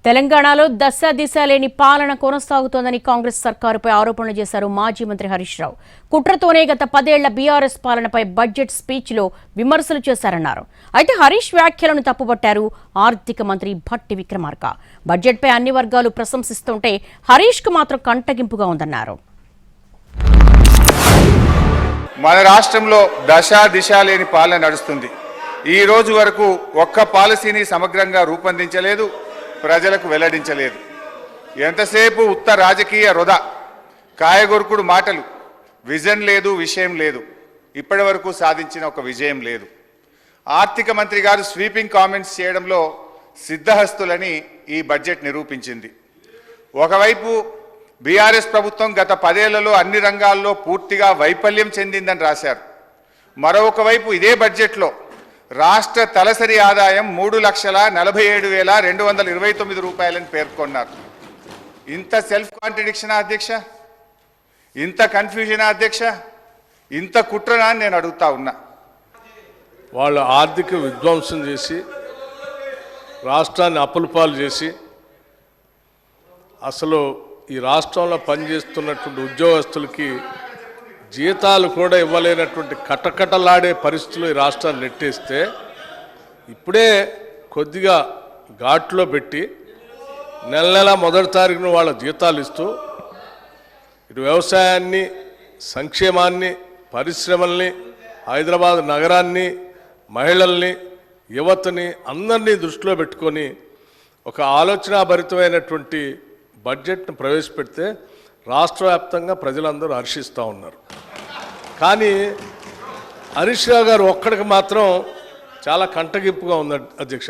తెలంగాణలో దశ దిశ లేని పాలన కొనసాగుతోందని కాంగ్రెస్ సర్కారుపై ఆరోపణలు చేశారు మాజీ మంత్రి హరీష్ రావు. కుట్రతోనే గత 10 ఏళ్ల బీఆర్ఎస్ పాలనపై బడ్జెట్ స్పీచ్లో విమర్శలు చేశారన్నారు. అయితే హరీష్ వ్యాఖ్యలను తప్పుపట్టారు ఆర్థిక మంత్రి భట్టి విక్రమార్క. బడ్జెట్పై అన్ని వర్గాలు ప్రశంసిస్తుంటే హరీష్కు మాత్రం కంటగింపుగా ఉందన్నారు. మన రాష్ట్రంలో దశ దిశ లేని పాలన నడుస్తుంది. ఈ రోజు వరకు ఒక్క పాలసీని సమగ్రంగా రూపొందించలేదు, ప్రజలకు వెల్లడించలేదు. ఎంతసేపు ఉత్త రాజకీయ వృధా, కాయగొరుకుడు మాటలు, విజన్ లేదు, విషయం లేదు. ఇప్పటి వరకు సాధించిన ఒక విజయం లేదు. ఆర్థిక మంత్రి గారు స్వీపింగ్ కామెంట్స్ చేయడంలో సిద్ధహస్తులని ఈ బడ్జెట్ నిరూపించింది. ఒకవైపు బీఆర్ఎస్ ప్రభుత్వం గత 10 ఏళ్లలో అన్ని రంగాల్లో పూర్తిగా వైఫల్యం చెందిందని రాశారు. మరొక వైపు ఇదే బడ్జెట్లో రాష్ట్ర తలసరి ఆదాయం 3,47,229 రూపాయలని పేర్కొన్నారు. ఇంత సెల్ఫ్ కాంట్రడిక్షనా అధ్యక్ష? ఇంత కన్ఫ్యూజనా అధ్యక్ష? ఇంత కుట్రనా అని నేను అడుగుతా ఉన్నా. వాళ్ళు ఆర్థిక విధ్వంసం చేసి రాష్ట్రాన్ని అప్పులపాలు చేసి అసలు ఈ రాష్ట్రంలో పనిచేస్తున్నటువంటి ఉద్యోగస్తులకి జీతాలు కూడా ఇవ్వలేనటువంటి కటకటలాడే పరిస్థితులు ఈ రాష్ట్రాన్ని నెట్టేస్తే ఇప్పుడే కొద్దిగా ఘాట్లో పెట్టి నెల మొదటి తారీఖున వాళ్ళ జీతాలు ఇస్తూ ఇటు వ్యవసాయాన్ని, సంక్షేమాన్ని, పరిశ్రమల్ని, హైదరాబాద్ నగరాన్ని, మహిళల్ని, యువతని అందరినీ దృష్టిలో పెట్టుకొని ఒక ఆలోచనాభరితమైనటువంటి బడ్జెట్ను ప్రవేశపెడితే రాష్ట్ర వ్యాప్తంగా ప్రజలందరూ హర్షిస్తూ ఉన్నారు. కానీ హరీష్ రావు గారు ఒక్కడికి మాత్రం చాలా కంటగింపుగా ఉంది అధ్యక్ష.